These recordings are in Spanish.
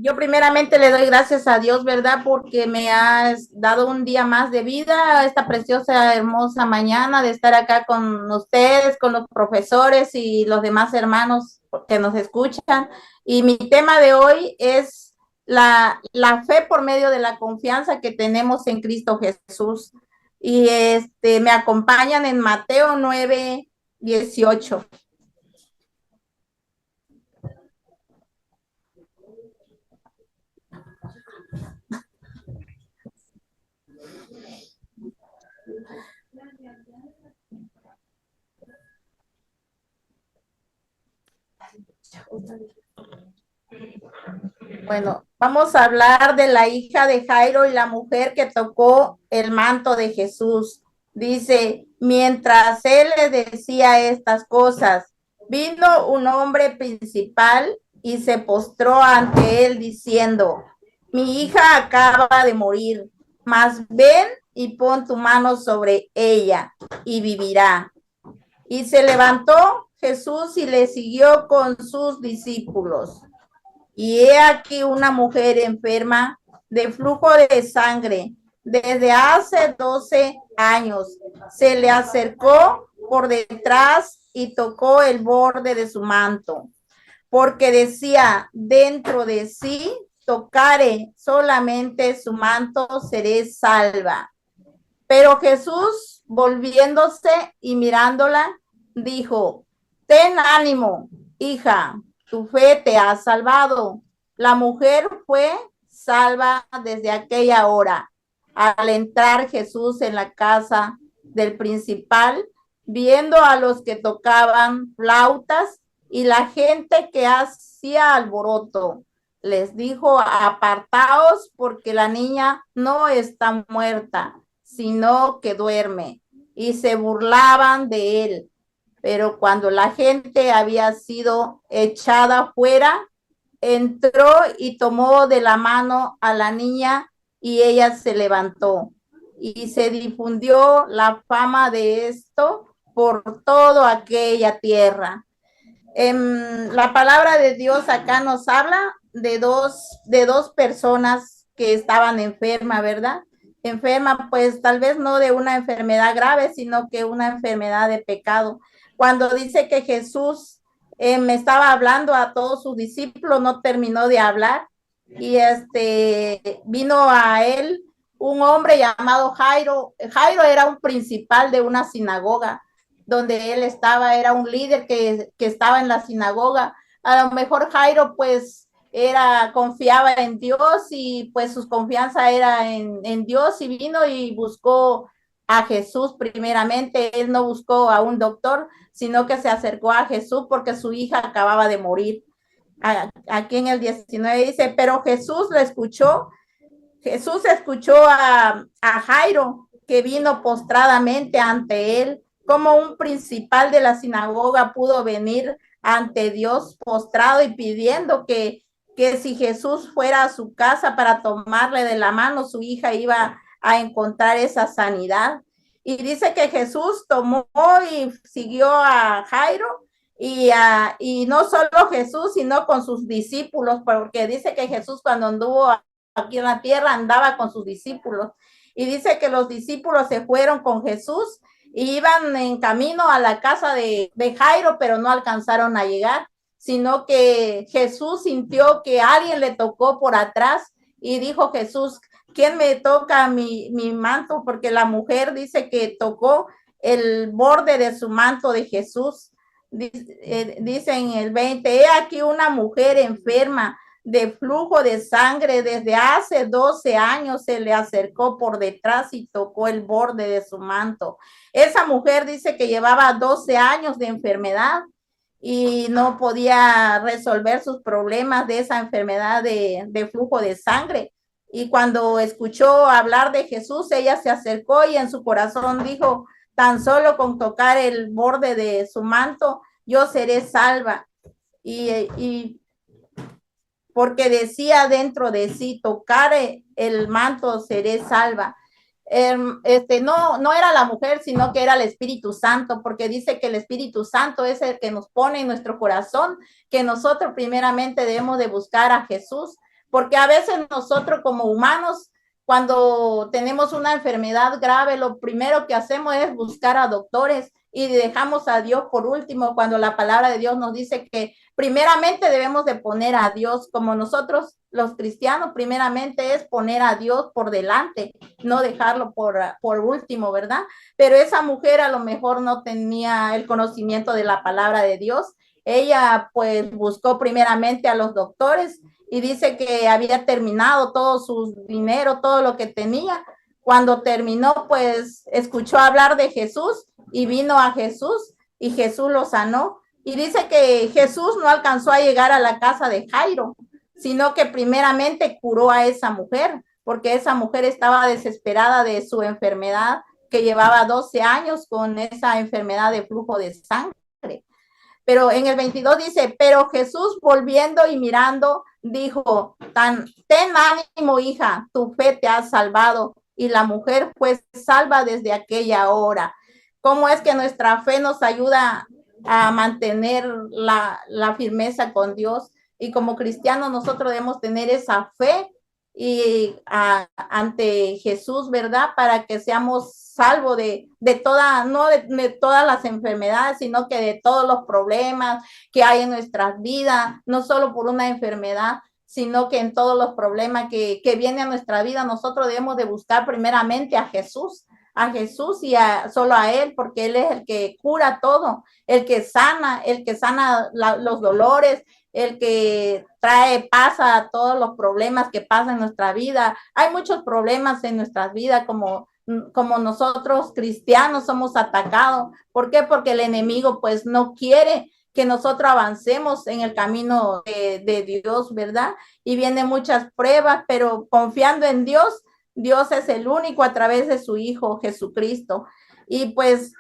Yo primeramente le doy gracias a Dios, ¿verdad? Porque me has dado un día más de vida, esta preciosa, hermosa mañana de estar acá con ustedes, con los profesores y los demás hermanos que nos escuchan. Y mi tema de hoy es la fe por medio de la confianza que tenemos en Cristo Jesús. Y me acompañan en Mateo 9:18. Bueno, vamos a hablar de la hija de Jairo y la mujer que tocó el manto de Jesús. Dice, mientras él le decía estas cosas, vino un hombre principal y se postró ante él diciendo, mi hija acaba de morir, mas ven y pon tu mano sobre ella y vivirá. Y se levantó Jesús y le siguió con sus discípulos. Y he aquí una mujer enferma de flujo de sangre desde hace 12 años. Se le acercó por detrás y tocó el borde de su manto, porque decía dentro de sí, tocare solamente su manto, seré salva. Pero Jesús, volviéndose y mirándola, dijo, ten ánimo, hija, tu fe te ha salvado. La mujer fue salva desde aquella hora. Al entrar Jesús en la casa del principal, viendo a los que tocaban flautas y la gente que hacía alboroto, les dijo, apartaos porque la niña no está muerta, sino que duerme. Y se burlaban de él. Pero cuando la gente había sido echada fuera, entró y tomó de la mano a la niña y ella se levantó. Y se difundió la fama de esto por toda aquella tierra. La palabra de Dios acá nos habla de dos personas que estaban enfermas, ¿verdad? Enferma, pues tal vez no de una enfermedad grave, sino que una enfermedad de pecado. Cuando dice que Jesús me estaba hablando a todos sus discípulos, no terminó de hablar y vino a él un hombre llamado Jairo. Jairo era un principal de una sinagoga donde él estaba, era un líder que estaba en la sinagoga. A lo mejor Jairo pues confiaba en Dios y pues su confianza era en Dios y vino y buscó a Jesús primeramente. Él no buscó a un doctor, sino que se acercó a Jesús porque su hija acababa de morir. Aquí en el 19 dice, pero Jesús lo escuchó. Jesús escuchó a Jairo, que vino postradamente ante él. Como un principal de la sinagoga pudo venir ante Dios postrado y pidiendo que si Jesús fuera a su casa para tomarle de la mano, su hija iba a encontrar esa sanidad. Y dice que Jesús tomó y siguió a Jairo y no solo Jesús, sino con sus discípulos, porque dice que Jesús cuando anduvo aquí en la tierra andaba con sus discípulos. Y dice que los discípulos se fueron con Jesús y iban en camino a la casa de Jairo, pero no alcanzaron a llegar, sino que Jesús sintió que alguien le tocó por atrás y dijo Jesús, ¿quién me toca mi manto? Porque la mujer dice que tocó el borde de su manto de Jesús. Dice en el 20, he aquí una mujer enferma de flujo de sangre desde hace 12 años, se le acercó por detrás y tocó el borde de su manto. Esa mujer dice que llevaba 12 años de enfermedad y no podía resolver sus problemas de esa enfermedad de flujo de sangre. Y cuando escuchó hablar de Jesús, ella se acercó y en su corazón dijo, tan solo con tocar el borde de su manto, yo seré salva. Y porque decía dentro de sí, tocare el manto, seré salva. No era la mujer, sino que era el Espíritu Santo, porque dice que el Espíritu Santo es el que nos pone en nuestro corazón, que nosotros primeramente debemos de buscar a Jesús, porque a veces nosotros como humanos, cuando tenemos una enfermedad grave, lo primero que hacemos es buscar a doctores y dejamos a Dios por último, cuando la palabra de Dios nos dice que primeramente debemos de poner a Dios, como nosotros los cristianos, primeramente es poner a Dios por delante, no dejarlo por último, ¿verdad? Pero esa mujer a lo mejor no tenía el conocimiento de la palabra de Dios. Ella pues buscó primeramente a los doctores y dice que había terminado todo su dinero, todo lo que tenía. Cuando terminó, pues escuchó hablar de Jesús y vino a Jesús y Jesús lo sanó. Y dice que Jesús no alcanzó a llegar a la casa de Jairo, sino que primeramente curó a esa mujer, porque esa mujer estaba desesperada de su enfermedad, que llevaba 12 años con esa enfermedad de flujo de sangre. Pero en el 22 dice, pero Jesús volviendo y mirando, dijo, ten ánimo, hija, tu fe te ha salvado. Y la mujer fue salva desde aquella hora. ¿Cómo es que nuestra fe nos ayuda a mantener la firmeza con Dios? Y como cristianos nosotros debemos tener esa fe y ante Jesús, ¿verdad? Para que seamos salvos de toda, no de todas las enfermedades, sino que de todos los problemas que hay en nuestras vidas, no solo por una enfermedad, sino que en todos los problemas que vienen a nuestra vida, nosotros debemos de buscar primeramente a Jesús y solo a Él, porque Él es el que cura todo, el que sana los dolores, el que trae paz a todos los problemas que pasan en nuestra vida. Hay muchos problemas en nuestras vidas como nosotros cristianos somos atacados. ¿Por qué? Porque el enemigo pues no quiere que nosotros avancemos en el camino de Dios, ¿verdad? Y vienen muchas pruebas, pero confiando en Dios, Dios es el único a través de su Hijo Jesucristo. Y pues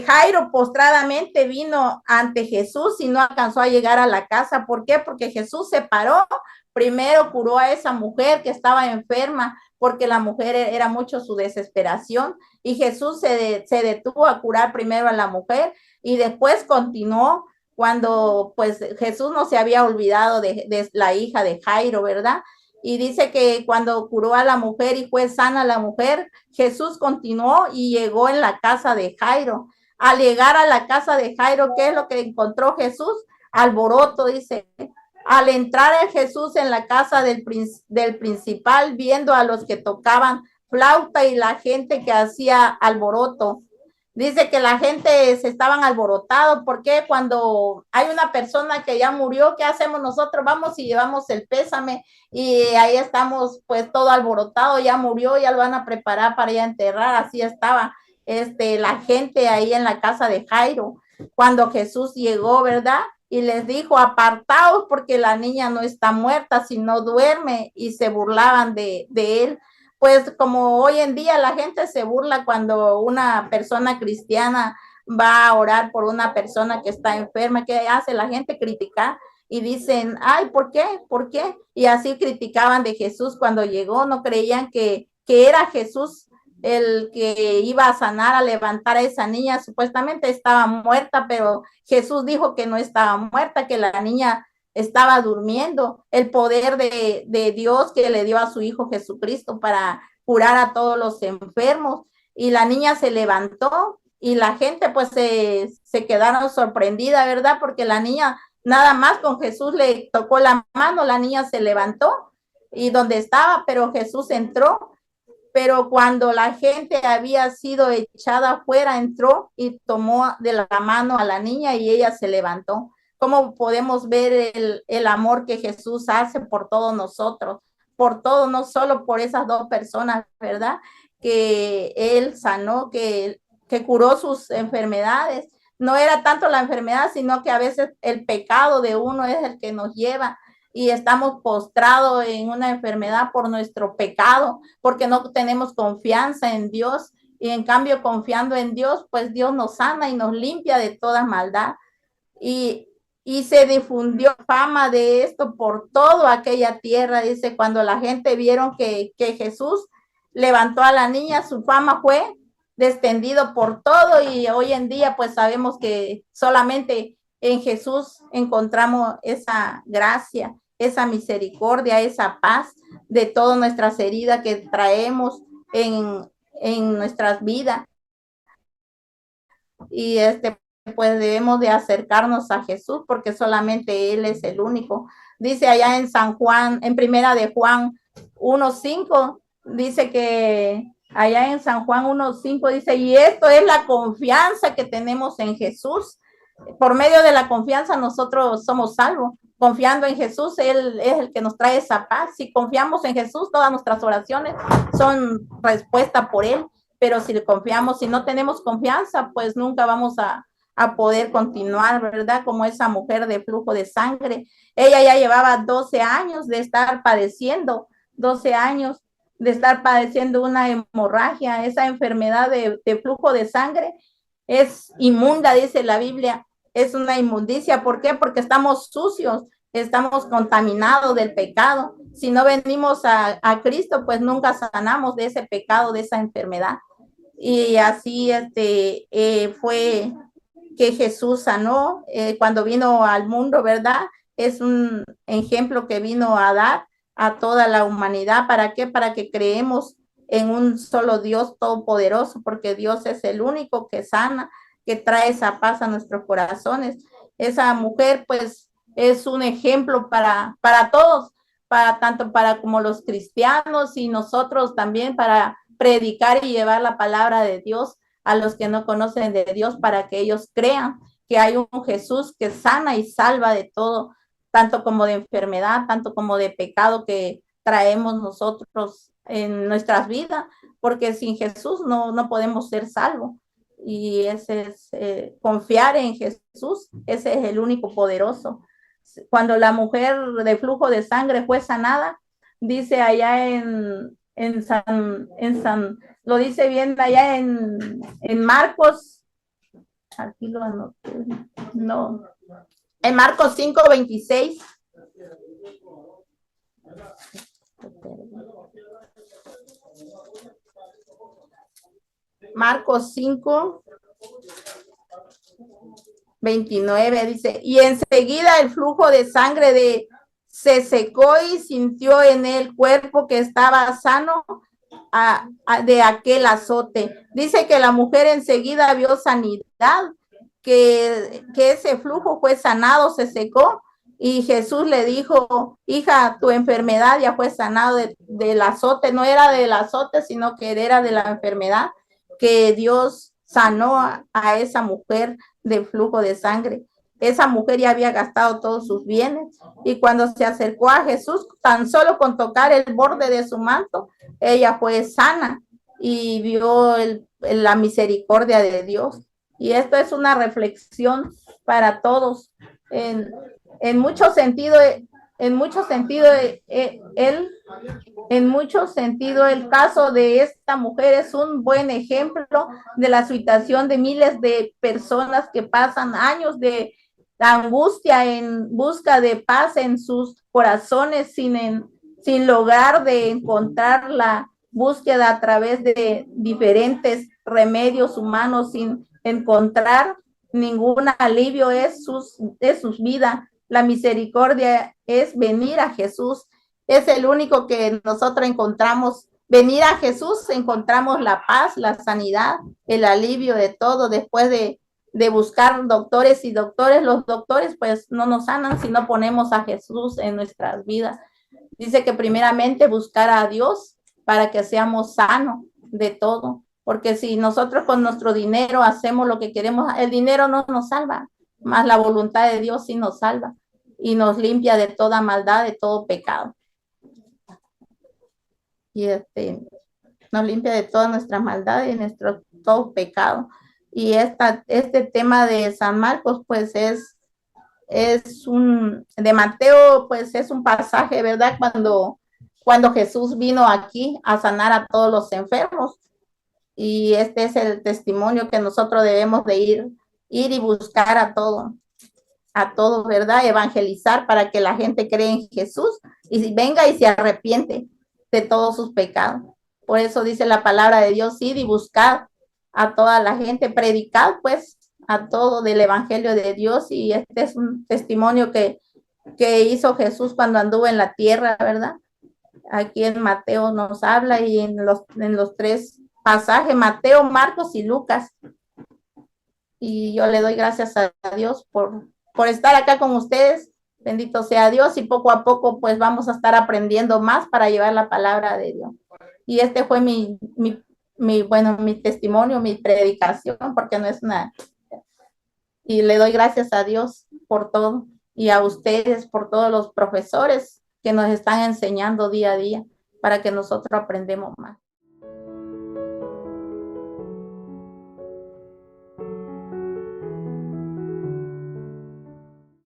Jairo postradamente vino ante Jesús y no alcanzó a llegar a la casa. ¿Por qué? Porque Jesús se paró, primero curó a esa mujer que estaba enferma, porque la mujer era mucho su desesperación, y Jesús se detuvo a curar primero a la mujer y después continuó cuando pues Jesús no se había olvidado de la hija de Jairo, ¿verdad? Y dice que cuando curó a la mujer y fue sana la mujer, Jesús continuó y llegó en la casa de Jairo. Al llegar a la casa de Jairo, ¿qué es lo que encontró Jesús? Alboroto, dice. Al entrar el Jesús en la casa del principal, viendo a los que tocaban flauta y la gente que hacía alboroto, dice que la gente se estaban alborotado, porque cuando hay una persona que ya murió, ¿qué hacemos nosotros? Vamos y llevamos el pésame y ahí estamos pues todo alborotado, ya murió, ya lo van a preparar para ya enterrar, así estaba la gente ahí en la casa de Jairo, cuando Jesús llegó, ¿verdad? Y les dijo, apartaos porque la niña no está muerta, sino duerme, y se burlaban de él. Pues como hoy en día la gente se burla cuando una persona cristiana va a orar por una persona que está enferma, ¿qué hace la gente? Criticar y dicen, ay, ¿por qué? ¿Por qué? Y así criticaban de Jesús cuando llegó, no creían que era Jesús el que iba a sanar, a levantar a esa niña. Supuestamente estaba muerta, pero Jesús dijo que no estaba muerta, que la niña estaba durmiendo. El poder de Dios que le dio a su Hijo Jesucristo para curar a todos los enfermos. Y la niña se levantó y la gente pues se quedaron sorprendida, ¿verdad? Porque la niña nada más con Jesús le tocó la mano, la niña se levantó y donde estaba, pero Jesús entró. Pero cuando la gente había sido echada afuera, entró y tomó de la mano a la niña y ella se levantó. ¿Cómo podemos ver el amor que Jesús hace por todos nosotros? Por todo, no solo por esas dos personas, ¿verdad? Que Él sanó, que curó sus enfermedades. No era tanto la enfermedad, sino que a veces el pecado de uno es el que nos lleva y estamos postrados en una enfermedad por nuestro pecado, porque no tenemos confianza en Dios, y en cambio confiando en Dios, pues Dios nos sana y nos limpia de toda maldad. Y, y se difundió fama de esto por toda aquella tierra, dice, cuando la gente vieron que Jesús levantó a la niña, su fama fue extendido por todo, y hoy en día pues sabemos que solamente en Jesús encontramos esa gracia, esa misericordia, esa paz de todas nuestras heridas que traemos en nuestras vidas. Y pues debemos de acercarnos a Jesús porque solamente Él es el único. Dice allá en San Juan, en primera de Juan 1:5, dice que allá en San Juan 1:5 dice, y esto es la confianza que tenemos en Jesús. Por medio de la confianza nosotros somos salvos. Confiando en Jesús, Él es el que nos trae esa paz. Si confiamos en Jesús, todas nuestras oraciones son respuesta por Él. Pero si confiamos, si no tenemos confianza, pues nunca vamos a poder continuar, ¿verdad? Como esa mujer de flujo de sangre. Ella ya llevaba 12 años de estar padeciendo, 12 años de estar padeciendo una hemorragia. Esa enfermedad de flujo de sangre es inmunda, dice la Biblia. Es una inmundicia. ¿Por qué? Porque estamos sucios, estamos contaminados del pecado. Si no venimos a Cristo, pues nunca sanamos de ese pecado, de esa enfermedad. Y así fue que Jesús sanó cuando vino al mundo, ¿verdad? Es un ejemplo que vino a dar a toda la humanidad. ¿Para qué? Para que creemos en un solo Dios todopoderoso, porque Dios es el único que sana, que trae esa paz a nuestros corazones. Esa mujer, pues, es un ejemplo para todos, tanto para como los cristianos y nosotros también, para predicar y llevar la palabra de Dios a los que no conocen de Dios, para que ellos crean que hay un Jesús que sana y salva de todo, tanto como de enfermedad, tanto como de pecado que traemos nosotros en nuestras vidas, porque sin Jesús no podemos ser salvos. Y ese es confiar en Jesús, ese es el único poderoso. Cuando la mujer de flujo de sangre fue sanada, dice allá lo dice bien allá en Marcos, aquí lo anoté, no, en Marcos 5:26. Marcos 5:29 dice, y enseguida el flujo de sangre se secó y sintió en el cuerpo que estaba sano de aquel azote. Dice que la mujer enseguida vio sanidad, que ese flujo fue sanado, se secó, y Jesús le dijo, hija, tu enfermedad ya fue sanado del azote. No era del azote, sino que era de la enfermedad que Dios sanó a esa mujer de flujo de sangre. Esa mujer ya había gastado todos sus bienes, y cuando se acercó a Jesús, tan solo con tocar el borde de su manto, ella fue sana y vio la misericordia de Dios. Y esto es una reflexión para todos. En mucho sentido, en mucho sentido, en mucho sentido, el caso de esta mujer es un buen ejemplo de la situación de miles de personas que pasan años de angustia en busca de paz en sus corazones, sin lograr de encontrar la búsqueda a través de diferentes remedios humanos, sin encontrar ningún alivio de sus vidas. La misericordia es venir a Jesús. Es el único que nosotros encontramos. Venir a Jesús, encontramos la paz, la sanidad, el alivio de todo. Después de buscar doctores y doctores, los doctores pues no nos sanan si no ponemos a Jesús en nuestras vidas. Dice que primeramente buscar a Dios para que seamos sanos de todo, porque si nosotros con nuestro dinero hacemos lo que queremos, el dinero no nos salva, más la voluntad de Dios sí nos salva y nos limpia de toda maldad, de todo pecado. Y nos limpia de toda nuestra maldad y nuestro todo pecado. Y este tema de San Marcos, pues de Mateo, pues es un pasaje, ¿verdad? Cuando Jesús vino aquí a sanar a todos los enfermos. Y este es el testimonio que nosotros debemos de ir y buscar a todo, ¿verdad? Evangelizar para que la gente cree en Jesús y venga y se arrepiente de todos sus pecados. Por eso dice la palabra de Dios, ir y buscar a toda la gente, predicar pues a todo del evangelio de Dios. Y este es un testimonio que que hizo Jesús cuando anduvo en la tierra, ¿verdad? Aquí en Mateo nos habla y en los tres pasajes, Mateo, Marcos y Lucas. Y yo le doy gracias a Dios por estar acá con ustedes. Bendito sea Dios y poco a poco pues vamos a estar aprendiendo más para llevar la palabra de Dios. Y este fue bueno, mi testimonio, mi predicación, porque no es una... Y le doy gracias a Dios por todo y a ustedes por todos los profesores que nos están enseñando día a día para que nosotros aprendamos más.